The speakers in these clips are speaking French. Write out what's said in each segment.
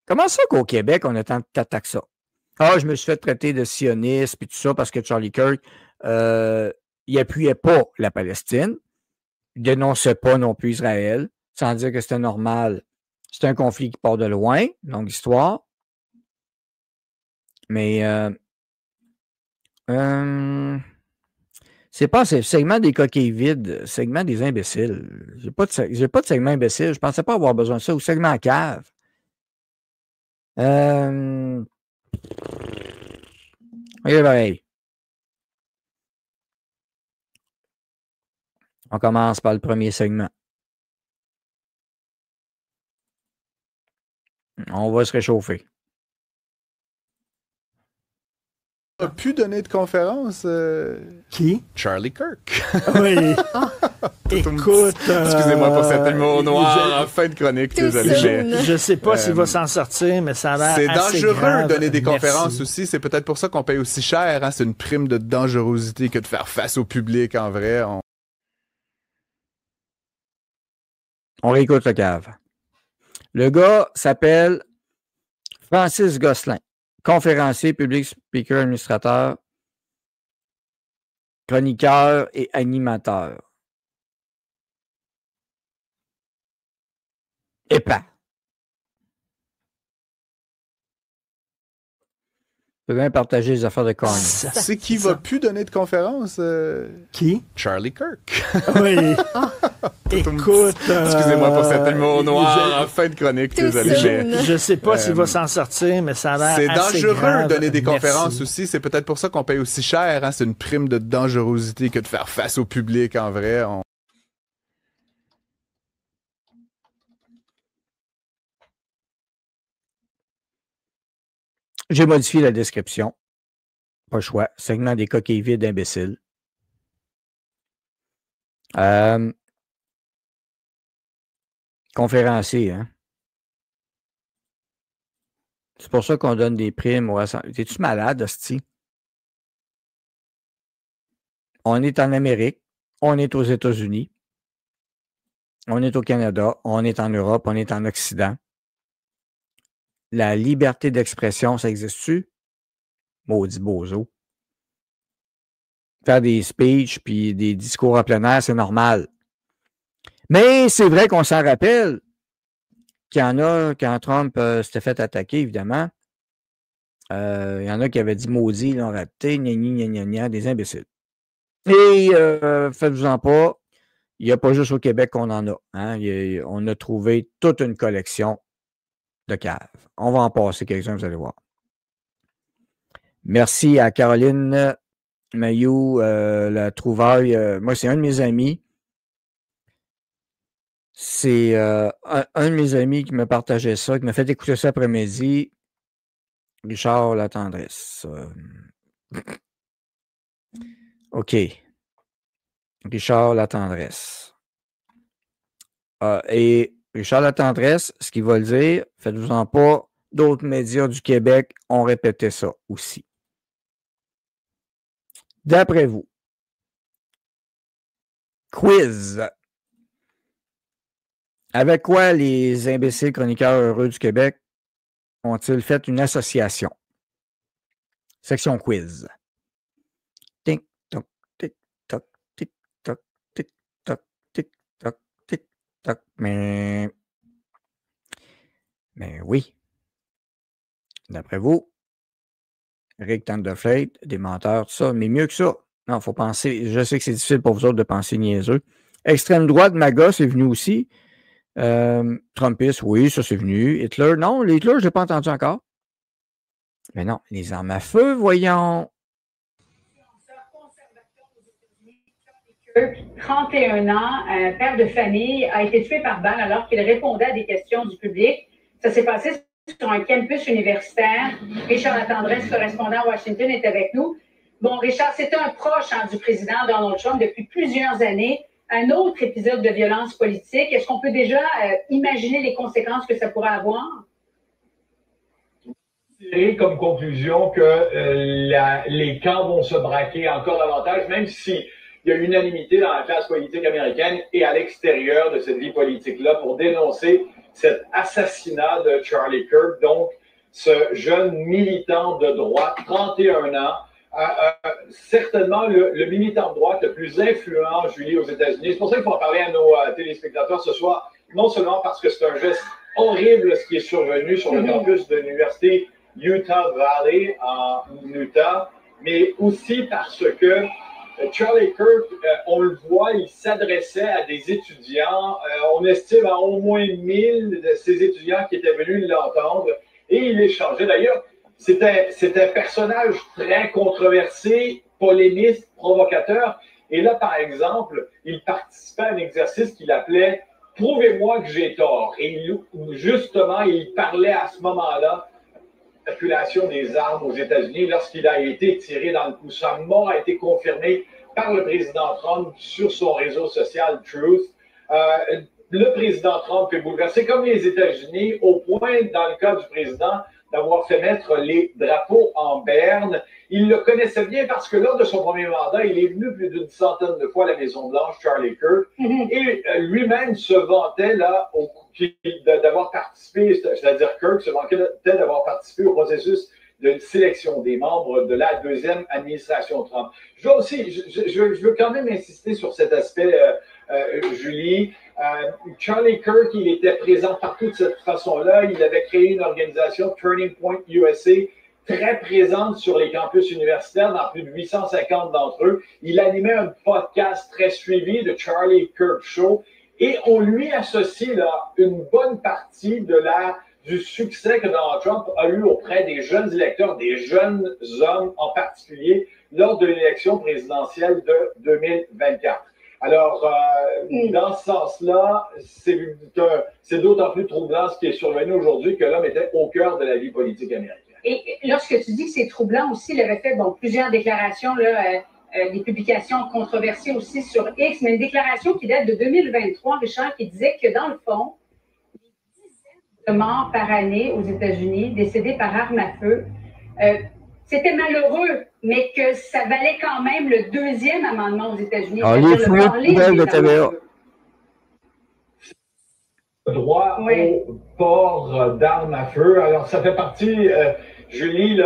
Comment ça qu'au Québec, on a tant d'attaques ça? Ah, je me suis fait traiter de sioniste puis tout ça parce que Charlie Kirk, il appuyait pas la Palestine. Il dénonçait pas non plus Israël, sans dire que c'était normal. C'est un conflit qui part de loin, longue histoire. Mais c'est pas ce segment des coquilles vides, segment des imbéciles. J'ai pas de segment imbécile. Je pensais pas avoir besoin de ça. Ou segment cave. Et pareil. On commence par le premier segment. On va se réchauffer. A pu donner de conférence. Qui? Charlie Kirk. Oui. Écoute. Excusez-moi pour cet humour noir en fin de chronique, désolé. Mais, je sais pas s'il va s'en sortir, mais ça a l'air c'est assez dangereux grave. de donner des conférences Merci. aussi. C'est peut-être pour ça qu'on paye aussi cher. Hein? C'est une prime de dangerosité que de faire face au public en vrai. On réécoute le cave. Le gars s'appelle Francis Gosselin, conférencier, public speaker, administrateur, chroniqueur et animateur. Épais. Tu peux bien partager les affaires de Corny. C'est qui va plus donner de conférence? Qui? Charlie Kirk. Oui. Écoute. Excusez-moi pour cet humour noir en fin de chronique, désolé. Mais, je sais pas s'il va s'en sortir, mais ça a l'air c'est assez dangereux grave. de donner des conférences Merci. aussi. C'est peut-être pour ça qu'on paye aussi cher. Hein? C'est une prime de dangerosité que de faire face au public en vrai. J'ai modifié la description. Pas le choix. Segment des coquilles vides imbéciles. Conférencier, hein? C'est pour ça qu'on donne des primes. T'es-tu malade, hostie? On est en Amérique. On est aux États-Unis. On est au Canada. On est en Europe. On est en Occident. La liberté d'expression, ça existe-tu? Maudit bozo. Faire des speeches puis des discours en plein air, c'est normal. Mais c'est vrai qu'on s'en rappelle qu'il y en a, quand Trump s'était fait attaquer, évidemment, il y en a qui avaient dit maudit, ils l'ont raté, gna, des imbéciles. Et faites-vous-en pas, il n'y a pas juste au Québec qu'on en a. Hein? On a trouvé toute une collection de caves. On va en passer quelques-uns, vous allez voir. Merci à Caroline Mayou, la trouvaille. Moi, c'est un de mes amis. C'est un de mes amis qui me partageait ça, qui m'a fait écouter ça après-midi. Richard Latendresse. OK. Richard Latendresse. Et Richard Latendresse, ce qu'il va le dire, faites-vous-en pas, d'autres médias du Québec ont répété ça aussi. D'après vous, quiz. Avec quoi les imbéciles chroniqueurs heureux du Québec ont-ils fait une association? Section quiz. Tic-toc, tic-toc, tic-toc, tic-toc, tic-toc, tic-toc. Mais oui. D'après vous, Rick Tandeflate, des menteurs, tout ça, mais mieux que ça. Non, il faut penser. Je sais que c'est difficile pour vous autres de penser niaiseux. Extrême droite, MAGA, c'est venu aussi. Trumpiste, oui, ça c'est venu. Hitler, non, les Hitler, je n'ai pas entendu encore. Mais non, les armes à feu, voyons. 31 ans, père de famille, a été tué par balle alors qu'il répondait à des questions du public. Ça s'est passé sur un campus universitaire. Richard Latendresse, correspondant à Washington, est avec nous. Bon, Richard, c'est un proche du président Donald Trump depuis plusieurs années. Un autre épisode de violence politique. Est-ce qu'on peut déjà imaginer les conséquences que ça pourrait avoir? Comme conclusion que les camps vont se braquer encore davantage, même si il y a unanimité dans la classe politique américaine et à l'extérieur de cette vie politique-là pour dénoncer cet assassinat de Charlie Kirk, donc ce jeune militant de droite, 31 ans, certainement le militant de droite le plus influent, Julie, aux États-Unis. C'est pour ça qu'il faut en parler à nos téléspectateurs ce soir, non seulement parce que c'est un geste horrible ce qui est survenu sur le campus de l'université Utah Valley en Utah, mais aussi parce que Charlie Kirk, on le voit, il s'adressait à des étudiants. On estime à au moins 1000 de ces étudiants qui étaient venus l'entendre et il échangeait. D'ailleurs, c'est un personnage très controversé, polémiste, provocateur. Et là, par exemple, il participait à un exercice qu'il appelait « Prouvez-moi que j'ai tort ». Et justement, il parlait à ce moment-là de la circulation des armes aux États-Unis lorsqu'il a été tiré dans le cou. Sa mort a été confirmée par le président Trump sur son réseau social Truth. Le président Trump est bouleversé, comme les États-Unis, au point, dans le cas du président, d'avoir fait mettre les drapeaux en berne. Il le connaissait bien parce que lors de son premier mandat, il est venu plus d'une centaine de fois à la Maison-Blanche, Charlie Kirk, et lui-même se vantait là d'avoir participé, c'est-à-dire Kirk se vantait d'avoir participé au processus de sélection des membres de la deuxième administration Trump. Je veux quand même insister sur cet aspect, Julie. Charlie Kirk, il était présent partout de cette façon-là. Il avait créé une organisation, Turning Point USA, très présente sur les campus universitaires, dans plus de 850 d'entre eux. Il animait un podcast très suivi, de Charlie Kirk Show, et on lui associe là une bonne partie du succès que Donald Trump a eu auprès des jeunes électeurs, des jeunes hommes en particulier, lors de l'élection présidentielle de 2024. Alors, dans ce sens-là, c'est d'autant plus troublant ce qui est survenu aujourd'hui que l'homme était au cœur de la vie politique américaine. Et lorsque tu dis que c'est troublant aussi, il avait fait plusieurs déclarations, des publications controversées aussi sur X, mais une déclaration qui date de 2023, Richard, qui disait que dans le fond, les dizaines de morts par année aux États-Unis décédés par arme à feu, c'était malheureux, mais que ça valait quand même le deuxième amendement aux États-Unis. Le droit au port d'armes à feu. Alors, ça fait partie, Julie,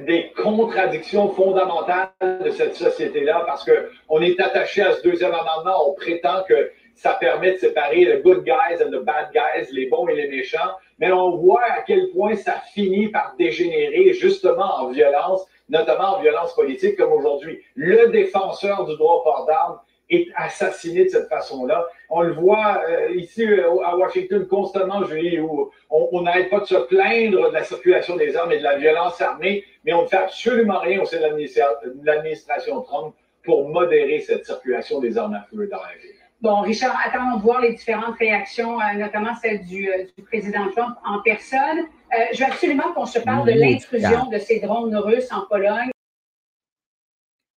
des contradictions fondamentales de cette société-là, parce qu'on est attaché à ce deuxième amendement. On prétend que ça permet de séparer le good guys and the bad guys, les bons et les méchants. Mais on voit à quel point ça finit par dégénérer justement en violence, notamment en violence politique comme aujourd'hui. Le défenseur du droit au port d'armes est assassiné de cette façon-là. On le voit ici à Washington constamment, Julie, où on n'arrête pas de se plaindre de la circulation des armes et de la violence armée, mais on ne fait absolument rien au sein de l'administration Trump pour modérer cette circulation des armes à feu dans la ville. Bon, Richard, attendons de voir les différentes réactions, notamment celle du président Trump en personne. Je veux absolument qu'on se parle de l'intrusion de ces drones russes en Pologne.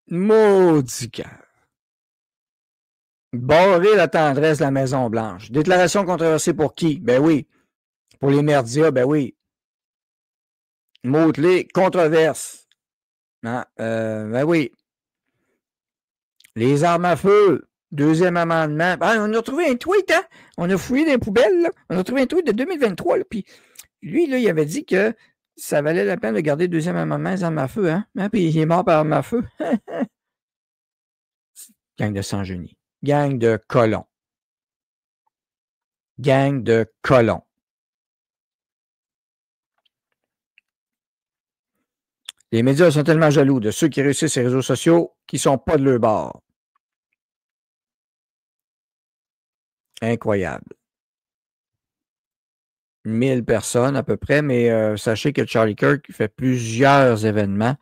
Maudit cœur. Barrer la tendresse de la Maison-Blanche. Déclaration controversée pour qui? Ben oui. Pour les merdias, ben oui. Mots-clés, controverse. Hein? Ben oui. Les armes à feu. Deuxième amendement. Ben, on a trouvé un tweet, hein? On a fouillé dans les poubelles, là. On a trouvé un tweet de 2023, là. Puis lui, là, il avait dit que ça valait la peine de garder le deuxième amendement, les armes à feu, hein? Puis il est mort par arme à feu. Gang de sans-génie. Gang de colons. Gang de colons. Les médias sont tellement jaloux de ceux qui réussissent les réseaux sociaux qui ne sont pas de leur bord. Incroyable. 1000 personnes à peu près, mais sachez que Charlie Kirk fait plusieurs événements.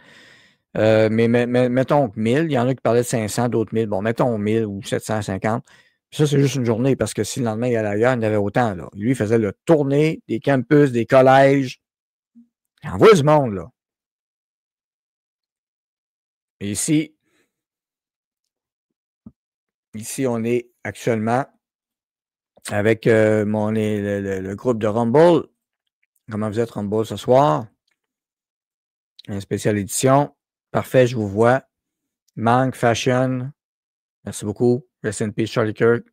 Mais mettons 1000, il y en a qui parlaient de 500, d'autres 1000. Bon, mettons 1000 ou 750. Ça, c'est juste une journée parce que si le lendemain il allait ailleurs, il y en avait autant. Là. Lui, il faisait le tournée des campus, des collèges. Il envoie du monde, là. Et ici, on est actuellement avec le groupe de Rumble. Comment vous êtes, Rumble, ce soir? Une spéciale édition. Parfait, je vous vois. Manque, fashion. Merci beaucoup. Rest in peace, Charlie Kirk.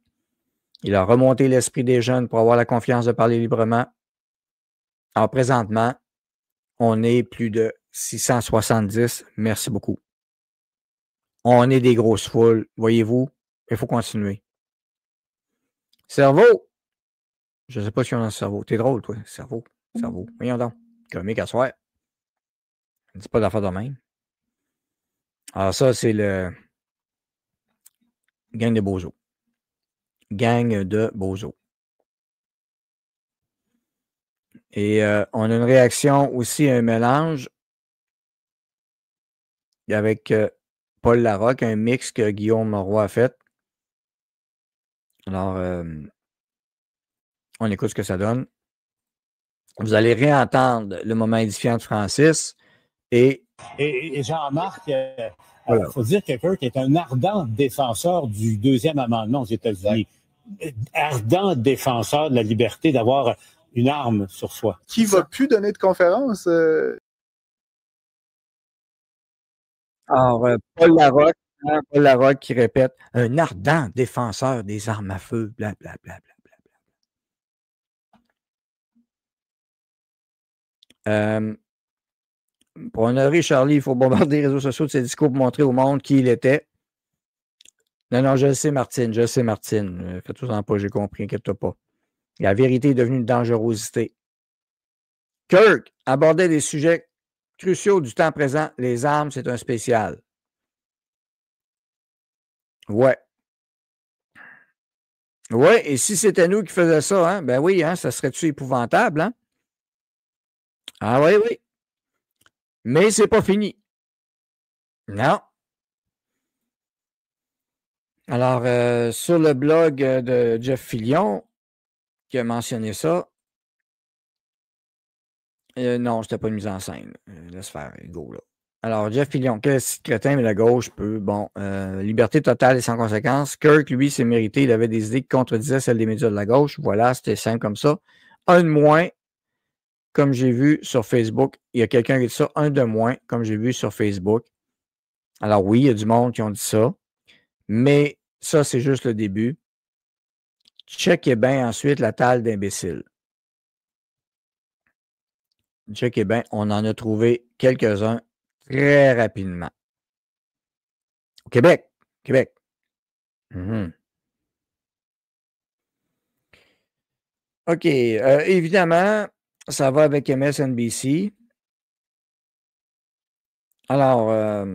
Il a remonté l'esprit des jeunes pour avoir la confiance de parler librement. Alors, présentement, on est plus de 670. Merci beaucoup. On est des grosses foules. Voyez-vous, il faut continuer. Cerveau. Je ne sais pas si on a un cerveau. T'es drôle, toi. Cerveau. Voyons donc. Comique à soir. Dis pas d'affaire de même. Alors, ça, c'est le gang de Bozo. Gang de Bozo. Et on a une réaction aussi, un mélange avec Paul Larocque, un mix que Guillaume Roy a fait. Alors, on écoute ce que ça donne. Vous allez réentendre le moment édifiant de Francis et Jean-Marc, il faut dire que Kirk est un ardent défenseur du deuxième amendement aux États-Unis. Ardent défenseur de la liberté d'avoir une arme sur soi. Qui va plus donner de conférence? Alors, Paul Larocque qui répète « Un ardent défenseur des armes à feu, blablabla. » Pour honorer Charlie, il faut bombarder les réseaux sociaux de ses discours pour montrer au monde qui il était. Non, je le sais, Martine. Fais-toi-en pas, j'ai compris, inquiète-toi pas. La vérité est devenue une dangerosité. Kirk abordait des sujets cruciaux du temps présent. Les armes, c'est un spécial. Ouais. Ouais, et si c'était nous qui faisions ça, hein, ben oui, hein, ça serait-tu épouvantable, hein? Ah oui. Mais c'est pas fini. Non. Alors, sur le blog de Jeff Fillion, qui a mentionné ça, non, c'était pas une mise en scène. Laisse faire, go, là. Alors, Jeff Fillion, quel crétin, mais la gauche peut, liberté totale et sans conséquence. Kirk, lui, s'est mérité, il avait des idées qui contredisaient celles des médias de la gauche. Voilà, c'était simple comme ça. Un de moins, comme j'ai vu sur Facebook. Il y a quelqu'un qui a dit ça, un de moins, comme j'ai vu sur Facebook. Alors oui, il y a du monde qui ont dit ça, mais ça, c'est juste le début. Checkez bien ensuite la table d'imbéciles. Checkez bien, on en a trouvé quelques-uns très rapidement. Au Québec. OK. Évidemment, ça va avec MSNBC. Alors,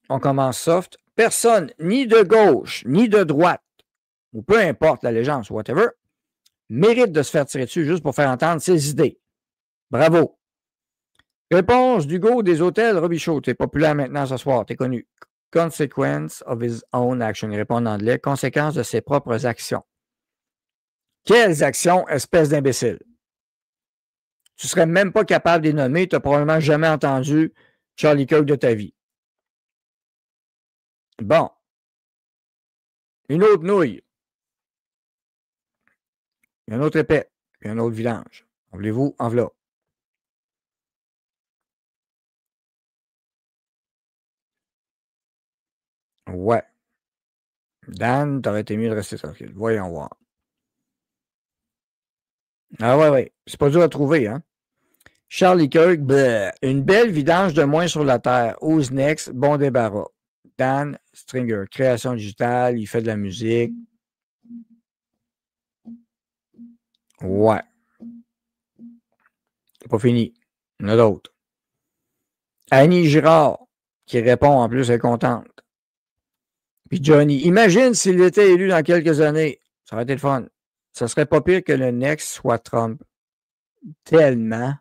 on commence soft. Personne, ni de gauche, ni de droite, ou peu importe l'allégeance, whatever, mérite de se faire tirer dessus juste pour faire entendre ses idées. Bravo. Réponse d'Hugo des Hôtels Robichaud. T'es populaire maintenant ce soir, t'es connu. Consequence of his own action. Il répond en anglais. Conséquence de ses propres actions. Quelles actions, espèce d'imbécile? Tu ne serais même pas capable de les nommer. Tu n'as probablement jamais entendu Charlie Kirk de ta vie. Bon. Une autre nouille. Un autre épais. Puis un autre vidange. En voulez-vous? En voilà. Ouais. Dan, t'aurais été mieux de rester tranquille. Voyons voir. Ah ouais. C'est pas dur à trouver, hein? Charlie Kirk, bleh. Une belle vidange de moins sur la terre. Who's next? Bon débarras. Dan Stringer, création digitale, il fait de la musique. Ouais. C'est pas fini. Il y en a d'autres. Annie Girard, qui répond en plus, elle est contente. Puis Johnny, imagine s'il était élu dans quelques années. Ça aurait été le fun. Ça serait pas pire que le next soit Trump. Tellement.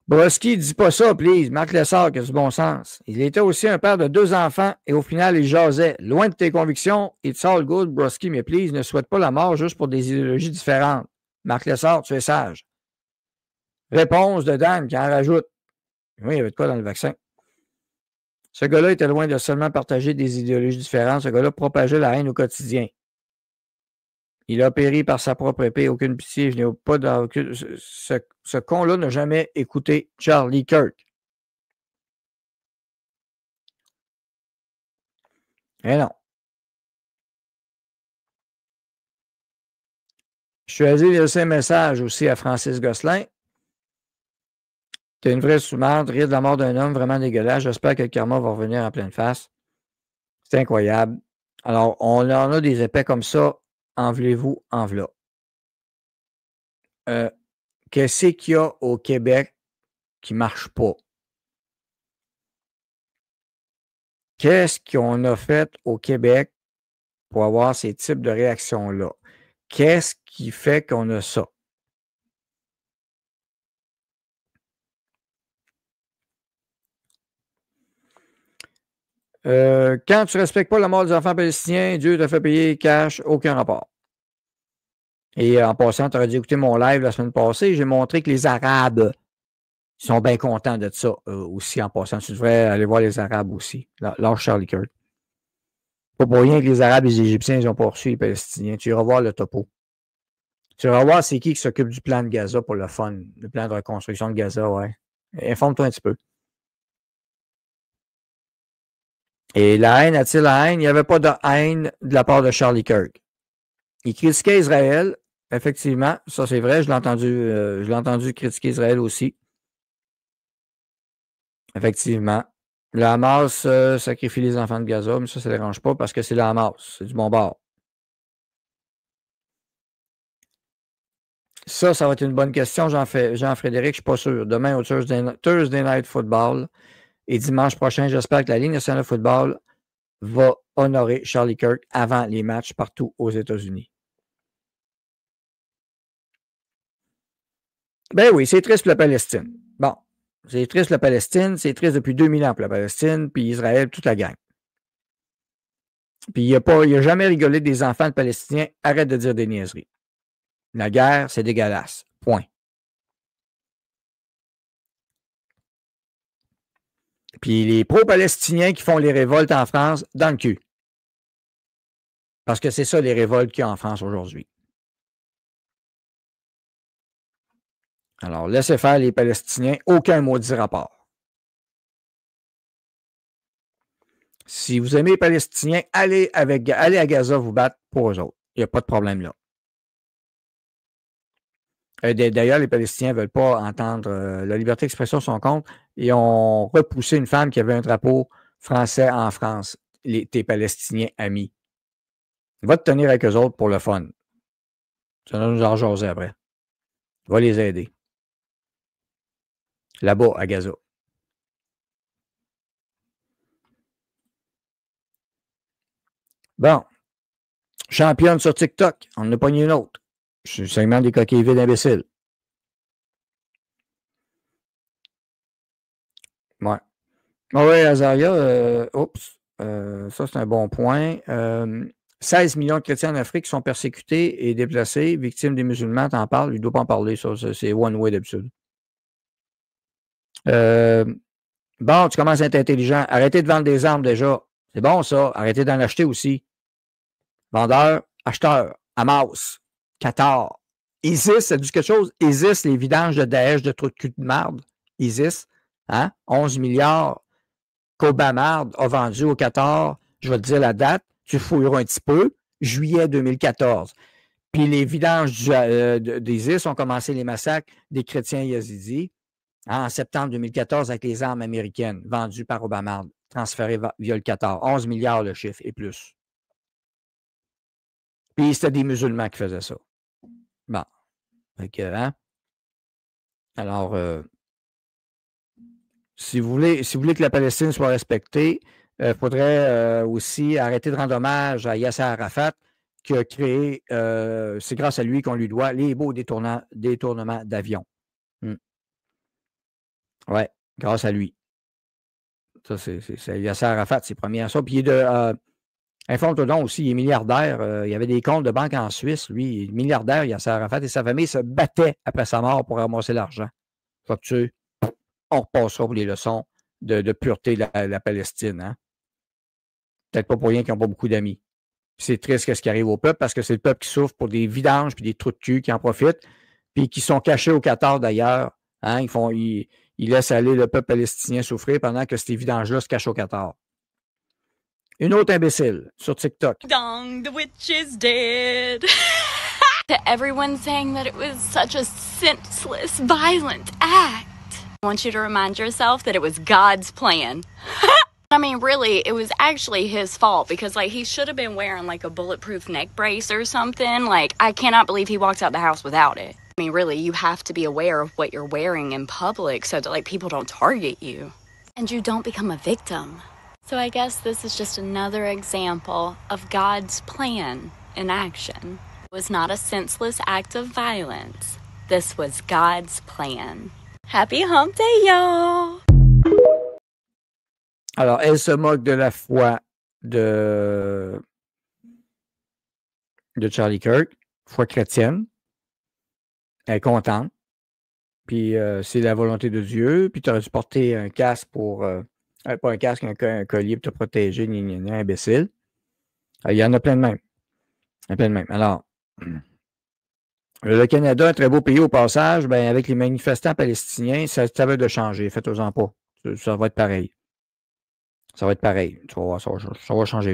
Broski, dis pas ça, please. Marc Lessard, qui a du bon sens. Il était aussi un père de 2 enfants et au final, il jasait. Loin de tes convictions, it's all good, Broski, mais please, ne souhaite pas la mort juste pour des idéologies différentes. Marc Lessard, tu es sage. Réponse de Dan qui en rajoute. Oui, il y avait de quoi dans le vaccin. Ce gars-là était loin de seulement partager des idéologies différentes. Ce gars-là propageait la haine au quotidien. Il a péri par sa propre épée, aucune pitié. Je n'ai pas d'aucune. Ce con-là n'a jamais écouté Charlie Kirk. Eh non. Je suis allé laisser un message aussi à Francis Gosselin. T'es une vraie sous-marde, rire de la mort d'un homme vraiment dégueulasse. J'espère que le karma va revenir en pleine face. C'est incroyable. Alors, on en a des épais comme ça. Envelez-vous, en v'là. Qu'est-ce qu'il y a au Québec qui ne marche pas? Qu'est-ce qu'on a fait au Québec pour avoir ces types de réactions-là? Qu'est-ce qui fait qu'on a ça? Quand tu ne respectes pas la mort des enfants palestiniens, Dieu t'a fait payer cash, aucun rapport. Et en passant, tu aurais dû écouter mon live la semaine passée. J'ai montré que les Arabes sont bien contents de ça aussi en passant. Tu devrais aller voir les Arabes aussi. Lâche Charlie Kirk. Pas pour rien que les Arabes et les Égyptiens, ils n'ont pas reçu les Palestiniens. Tu iras voir le topo. Tu iras voir c'est qui s'occupe du plan de Gaza pour le fun. Le plan de reconstruction de Gaza, ouais. Informe-toi un petit peu. Et la haine a-t-il la haine? Il n'y avait pas de haine de la part de Charlie Kirk. Il critiquait Israël, effectivement, ça c'est vrai, je l'ai entendu critiquer Israël aussi. Effectivement. Le Hamas sacrifie les enfants de Gaza, mais ça ne dérange pas parce que c'est le Hamas, c'est du bon bord. Ça va être une bonne question, Jean-Frédéric, je ne suis pas sûr. Demain au Thursday Night Football et dimanche prochain, j'espère que la Ligue nationale de football va honorer Charlie Kirk avant les matchs partout aux États-Unis. Ben oui, c'est triste pour la Palestine. Bon, c'est triste pour la Palestine, c'est triste depuis 2000 ans pour la Palestine, puis Israël, toute la gang. Puis il n'a jamais rigolé des enfants de Palestiniens. Arrête de dire des niaiseries. La guerre, c'est dégueulasse. Point. Puis les pro-palestiniens qui font les révoltes en France, dans le cul. Parce que c'est ça les révoltes qu'il y a en France aujourd'hui. Alors, laissez faire les Palestiniens, aucun maudit rapport. Si vous aimez les Palestiniens, allez à Gaza vous battre pour eux autres. Il n'y a pas de problème là. D'ailleurs, les Palestiniens ne veulent pas entendre la liberté d'expression sur son compte et ont repoussé une femme qui avait un drapeau français en France. Tes Palestiniens amis. Va te tenir avec eux autres pour le fun. Ça va nous en jaser après. Va les aider. Là-bas, à Gaza. Bon. Championne sur TikTok. On en a pogné une autre. C'est seulement des coquilles vides imbéciles. Ouais. Oui, Azaria, ça c'est un bon point. 16 millions de chrétiens en Afrique sont persécutés et déplacés, victimes des musulmans, t'en parles, il ne doit pas en parler, ça, c'est one way d'habitude. Bon, tu commences à être intelligent. Arrêtez de vendre des armes déjà. C'est bon ça. Arrêtez d'en acheter aussi. Vendeurs, acheteurs, Hamas, Qatar, ISIS, ça dit quelque chose? ISIS, les vidanges de Daesh de trous de cul de marde. ISIS, hein? 11 milliards qu'Obama a vendu au Qatar. Je vais te dire la date. Tu fouilleras un petit peu. Juillet 2014. Puis les vidanges d'ISIS ont commencé les massacres des chrétiens yazidis en septembre 2014 avec les armes américaines vendues par Obama, transférées via le Qatar. 11 milliards le chiffre et plus. Puis c'était des musulmans qui faisaient ça. Bon. Okay, hein? Alors, si vous voulez que la Palestine soit respectée, il faudrait aussi arrêter de rendre hommage à Yasser Arafat qui a créé, c'est grâce à lui qu'on lui doit les beaux détournements d'avions. Oui, grâce à lui. Ça, c'est Yasser Arafat, c'est premier à ça. Puis il est de. Informe-toi donc aussi, il est milliardaire. Il y avait des comptes de banque en Suisse. Lui, il est milliardaire, Yasser Arafat, et sa famille se battait après sa mort pour ramasser l'argent. On repassera pour les leçons de pureté de la Palestine. Hein? Peut-être pas pour rien qu'ils n'ont pas beaucoup d'amis. C'est triste ce qui arrive au peuple parce que c'est le peuple qui souffre pour des vidanges puis des trous de cul qui en profitent, puis qui sont cachés au Qatar d'ailleurs. Hein? Ils laissent aller le peuple palestinien souffrir pendant que ces vidanges-là se cachent au Qatar. Une autre imbécile sur TikTok. Dong, the witch is dead. To everyone saying that it was such a senseless, violent act. I want you to remind yourself that it was God's plan. I mean, really, it was actually his fault because, like, he should have been wearing, like, a bulletproof neck brace or something. Like, I cannot believe he walked out the house without it. I mean, really, you have to be aware of what you're wearing in public so that, like, people don't target you. And you don't become a victim. So I guess this is just another example of God's plan in action. It was not a senseless act of violence. This was God's plan. Happy Hump Day, y'all! Alors, elle se moque de la foi de Charlie Kirk, foi chrétienne. Elle est contente. Puis, c'est la volonté de Dieu. Puis, tu aurais dû porter un casque pour... pas un casque, un collier pour te protéger, imbécile. Il y en a plein de même. Il y en a plein de même. Alors, le Canada, un très beau pays au passage, ben, avec les manifestants palestiniens, ça va de changer. Faites-en pas. Ça va être pareil. Ça va être pareil. Tu vas voir, ça va changer.